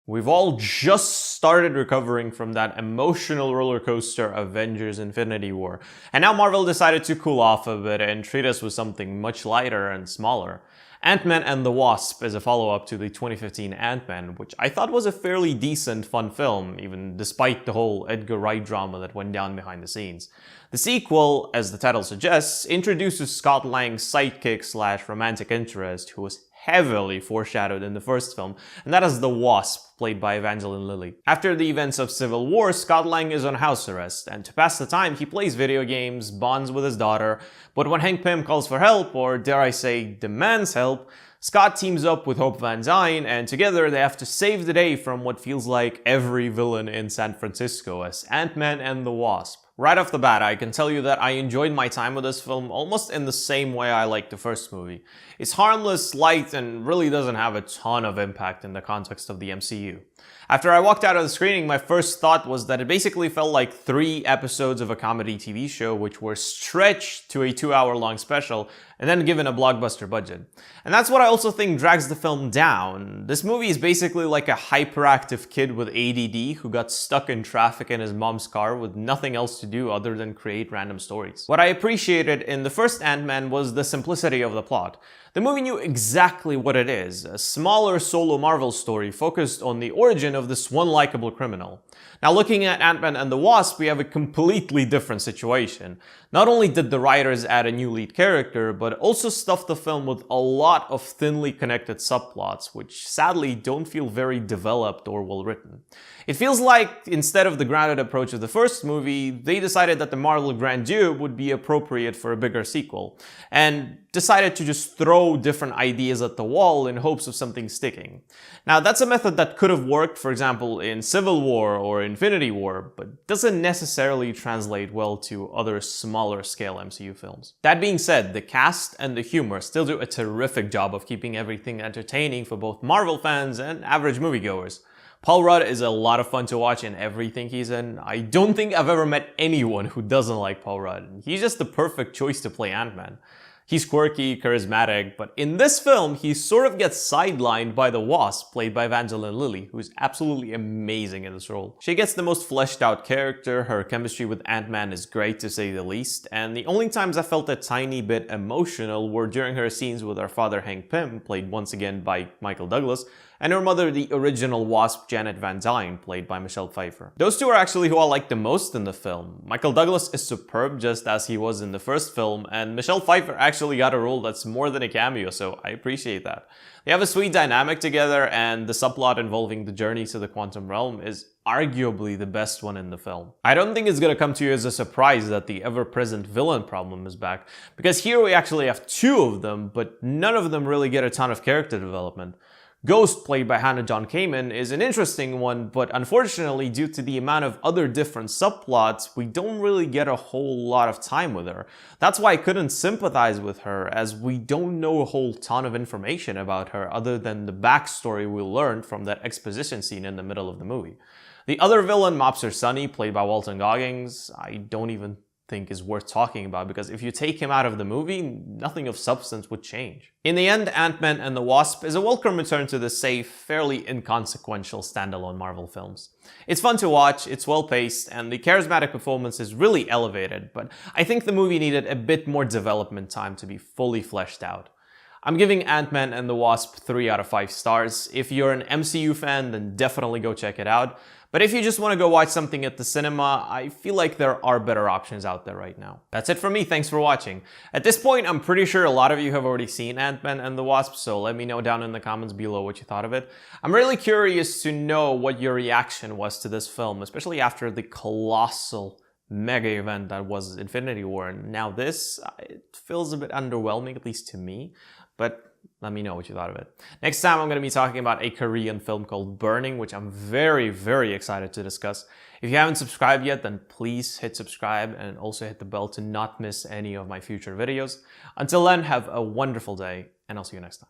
We've all just started recovering from that emotional roller coaster Avengers Infinity War, and now Marvel decided to cool off a bit and treat us with something much lighter and smaller. Ant-Man and the Wasp is a follow-up to the 2015 Ant-Man, which I thought was a fairly decent, fun film, even despite the whole Edgar Wright drama that went down behind the scenes. The sequel, as the title suggests, introduces Scott Lang's sidekick/romantic interest, who was heavily foreshadowed in the first film, and that is the Wasp, played by Evangeline Lilly. After the events of Civil War, Scott Lang is on house arrest, and to pass the time, he plays video games, bonds with his daughter, but when Hank Pym calls for help, or dare I say, demands help, Scott teams up with Hope Van Dyne, and together they have to save the day from what feels like every villain in San Francisco as Ant-Man and the Wasp. Right off the bat, I can tell you that I enjoyed my time with this film almost in the same way I liked the first movie. It's harmless, light, and really doesn't have a ton of impact in the context of the MCU. After I walked out of the screening, my first thought was that it basically felt like 3 episodes of a comedy TV show which were stretched to a 2-hour-long special and then given a blockbuster budget. And that's what I also think drags the film down. This movie is basically like a hyperactive kid with ADD who got stuck in traffic in his mom's car with nothing else to do other than create random stories. What I appreciated in the first Ant-Man was the simplicity of the plot. The movie knew exactly what it is, a smaller solo Marvel story focused on the origin of this one likable criminal. Now looking at Ant-Man and the Wasp, we have a completely different situation. Not only did the writers add a new lead character, but also stuffed the film with a lot of thinly connected subplots, which sadly don't feel very developed or well written. It feels like, instead of the grounded approach of the first movie, they decided that the Marvel grandeur would be appropriate for a bigger sequel, and decided to just throw different ideas at the wall in hopes of something sticking. Now that's a method that could have worked, for example, in Civil War or Infinity War, but doesn't necessarily translate well to other smaller scale MCU films. That being said, the cast and the humor still do a terrific job of keeping everything entertaining for both Marvel fans and average moviegoers. Paul Rudd is a lot of fun to watch in everything he's in. I don't think I've ever met anyone who doesn't like Paul Rudd. He's just the perfect choice to play Ant-Man. He's quirky, charismatic, but in this film, he sort of gets sidelined by the Wasp, played by Evangeline Lilly, who's absolutely amazing in this role. She gets the most fleshed out character, her chemistry with Ant-Man is great to say the least, and the only times I felt a tiny bit emotional were during her scenes with her father Hank Pym, played once again by Michael Douglas, and her mother, the original Wasp, Janet Van Dyne, played by Michelle Pfeiffer. Those two are actually who I like the most in the film. Michael Douglas is superb just as he was in the first film, and Michelle Pfeiffer actually got a role that's more than a cameo, so I appreciate that. They have a sweet dynamic together, and the subplot involving the journey to the quantum realm is arguably the best one in the film. I don't think it's gonna come to you as a surprise that the ever-present villain problem is back, because here we actually have 2 of them, but none of them really get a ton of character development. Ghost, played by Hannah John-Kamen, is an interesting one, but unfortunately, due to the amount of other different subplots, we don't really get a whole lot of time with her. That's why I couldn't sympathize with her, as we don't know a whole ton of information about her other than the backstory we learned from that exposition scene in the middle of the movie. The other villain, Mobster Sonny, played by Walton Goggins, I don't even think is worth talking about, because if you take him out of the movie, nothing of substance would change. In the end, Ant-Man and the Wasp is a welcome return to the safe, fairly inconsequential standalone Marvel films. It's fun to watch, it's well paced, and the charismatic performance is really elevated, but I think the movie needed a bit more development time to be fully fleshed out. I'm giving Ant-Man and the Wasp 3 out of 5 stars. If you're an MCU fan, then definitely go check it out. But if you just want to go watch something at the cinema, I feel like there are better options out there right now. That's it from me, thanks for watching. At this point, I'm pretty sure a lot of you have already seen Ant-Man and the Wasp, so let me know down in the comments below what you thought of it. I'm really curious to know what your reaction was to this film, especially after the colossal mega event that was Infinity War, and now this, it feels a bit underwhelming, at least to me, but let me know what you thought of it. Next time I'm going to be talking about a Korean film called Burning, which I'm very, very excited to discuss. If you haven't subscribed yet, then please hit subscribe and also hit the bell to not miss any of my future videos. Until then, have a wonderful day, and I'll see you next time.